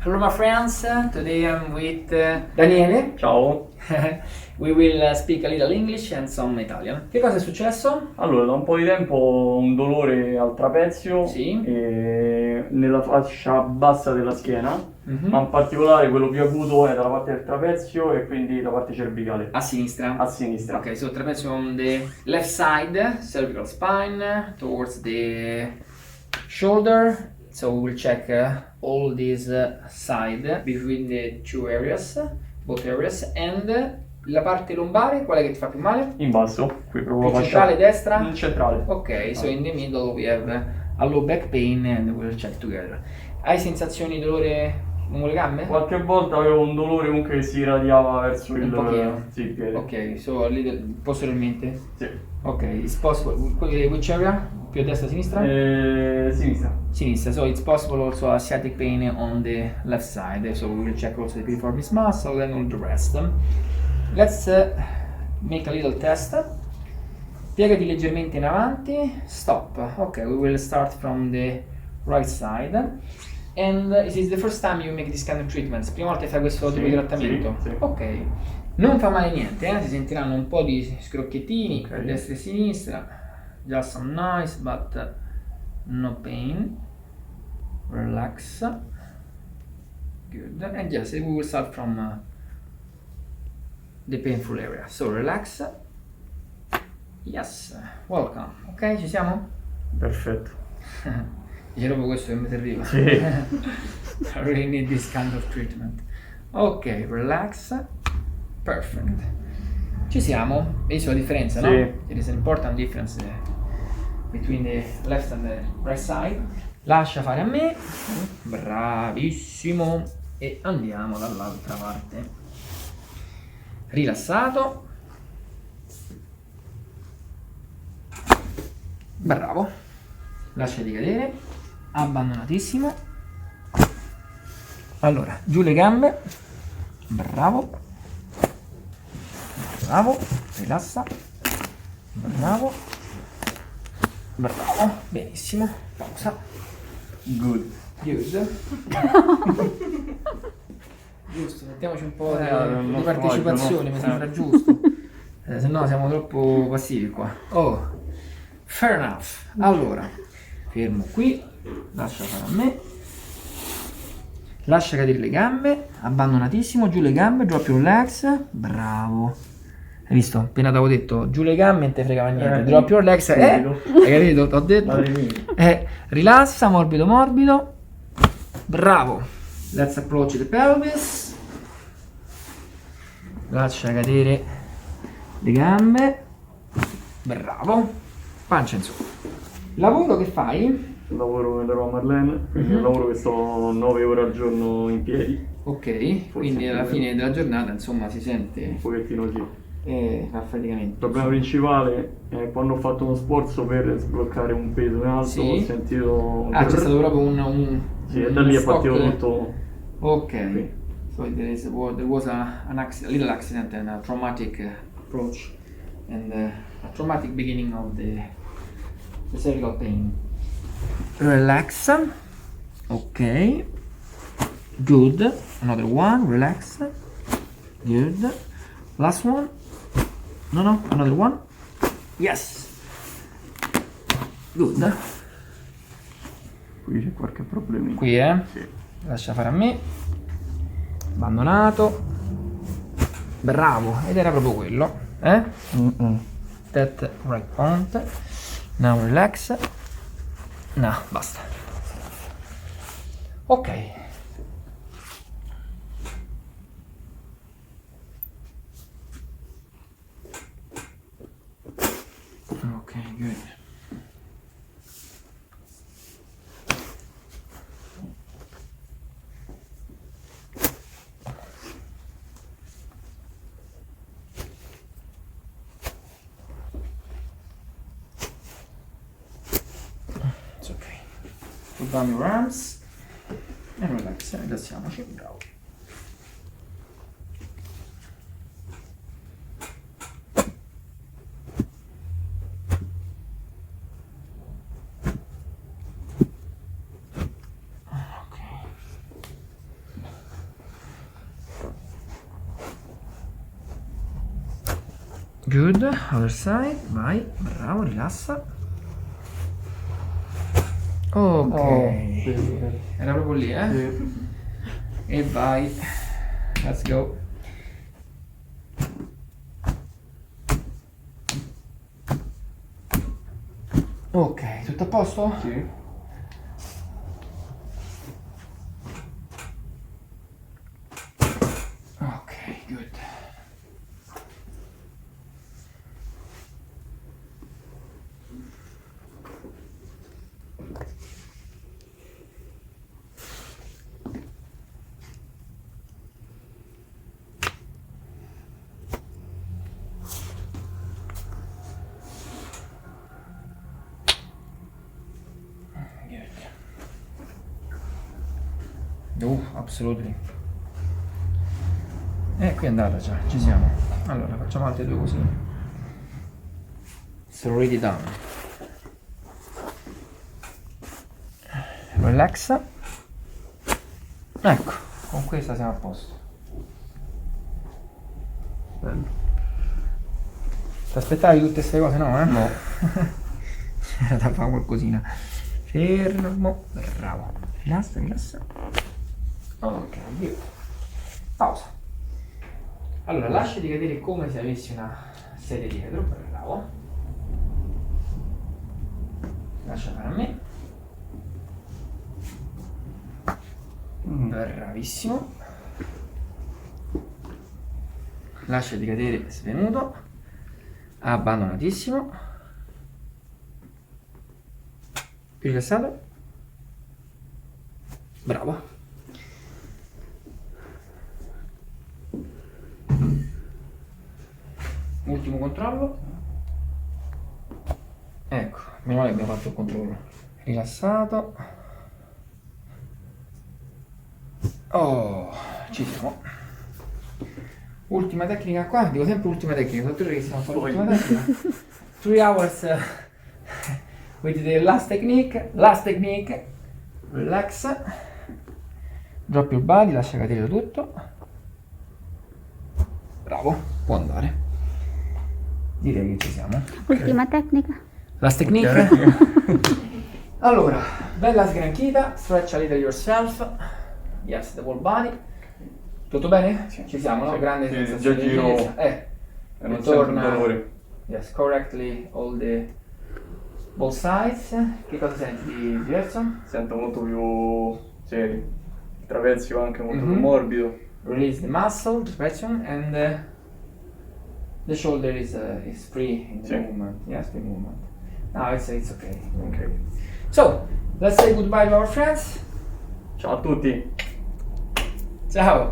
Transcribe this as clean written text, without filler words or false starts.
Hello my friends, today I'm with Daniele. Ciao. We will speak a little English and some Italian. Che cosa è successo? Allora, da un po' di tempo ho un dolore al trapezio Sì. e nella fascia bassa della schiena, Mhm. ma in particolare quello più acuto è dalla parte del trapezio e quindi la parte cervicale, A sinistra. a sinistra. Okay, so trapezio on the left side, cervical spine, towards the shoulder. So we will check all this side between the two areas, both areas, and la parte lombare, qual è che ti fa più male? In basso, qui proprio Più la centrale, fascia destra? in centrale. Ok, so in the middle we have a low back pain and we'll check together. Hai sensazioni di dolore lungo le gambe? Qualche volta avevo un dolore comunque che si irradiava verso Un pochino. sì, il piede. Ok, so a little, posteriormente. Sì. Ok, it's possible. Which area? Più a destra o a sinistra? Sinistra. Sinistra, so it's possible also a sciatic pain on the left side. So we will check also the piriformis muscle and all the rest. Let's make a little test. Piegati leggermente in avanti, stop. Ok, we will start from the right side. And it is the first time you make this kind of treatments. Prima volta che fai questo tipo di trattamento? Sì. Ok. Non fa male niente, si sentiranno un po' di scrocchettini a destra e sinistra. Just some noise, but no pain. Relax. Good. And yes, we will start from the painful area. So relax. Yes, welcome. Ok, ci siamo? Perfetto. Dice proprio questo che mi serviva. Sì. I really need this kind of treatment. Ok, relax. Perfect. Ci siamo? Hai visto la differenza, no? Sì. There is an important difference between the left and the right side. Lascia fare a me. Bravissimo. E andiamo dall'altra parte. Rilassato. Bravo. Lasciati cadere. Abbandonatissimo. Allora, giù le gambe. Bravo. Bravo. Rilassa. Bravo. Bravo. Benissimo. Pausa. Good. Good. Giusto, mettiamoci un po' non di so, partecipazione, no? mi sembra giusto. Se no siamo troppo passivi qua. Oh, fair enough. Allora, fermo qui, lascia fare a me. Lascia cadere le gambe, abbandonatissimo, giù le gambe, drop your legs. Bravo. Hai visto? Appena ti avevo detto giù le gambe non te fregava niente. Drop your legs. Hai capito? T'ho detto. Rilassa, morbido morbido. Bravo. Let's approach the pelvis. Lascia cadere le gambe. Bravo. Pancia in su. Lavoro che fai? Lavoro nell'Eroe Marlene, quindi è un lavoro che sto 9 ore al giorno in piedi, Ok, quindi alla fine della giornata insomma si sente un pochettino sì. affaticamento. Il problema principale è quando ho fatto uno sforzo per sbloccare un peso in alto, Sì. ho sentito... Ah, c'è stato proprio un Sì, e da lì è stop. partito tutto. Ok, Sì. so there was a little accident and a traumatic approach and a traumatic beginning of the cervical pain. Relax. Ok. Good. Another one. Relax. Good. Last one. No, another one. Yes. Good. Qui c'è qualche problemino. Qui, Sì. Lascia fare a me. Abbandonato. Bravo. Ed era proprio quello. That right point. Now relax. No, basta. Ok. Ok, good. It's okay. Put down your arms and relax. Rilassiamoci. Bravo. Good, other side, vai, bravo, rilassa. Ok, Sì. era proprio lì, eh? Sì. E vai, let's go. Ok, tutto a posto? Sì. Ok, good. Absolutely. Qui è andata già, ci siamo. Allora, facciamo altre due cosine. It's already done. Relaxa. Ecco, con questa siamo a posto. Bello. Ti aspettavi tutte queste cose, no? No. C'era da fare qualcosina. Fermo. Bravo. Rilassa, rilassa. Ok, via. Pausa. Allora, lasciati cadere come se avessi una sedia dietro. Bravo. Lascia fare a me. Bravissimo. Lasciati cadere svenuto. Abbandonatissimo. Più rilassato. Bravo. Ultimo controllo. Ecco, meno male che abbiamo fatto il controllo. Rilassato. Oh, ci siamo. Ultima tecnica qua, dico sempre ultima tecnica, sono 3 ore che stiamo a fare l'ultima tecnica. 3 hours with the last technique, relax, drop your body, lascia cadere tutto. Bravo, può andare. Direi che ci siamo. Ultima tecnica. Last technique. Allora, bella sgranchita, stretch a little yourself. Yes, the whole body. Tutto bene? Sì. Ci siamo, no? Sì. Grande Sì, sensazione già di giro leggerezza. e non ritorna. sento dolore. Yes, correctly all the both sides. Che cosa senti di diverso? Sento molto più serio. Il trapezio anche molto più Mhm. morbido. Release the muscle, the traction, and the shoulder is free in the Sì. movement. Yes, free movement. Now it's okay. Ok. So, let's say goodbye to our friends. Ciao a tutti. Ciao.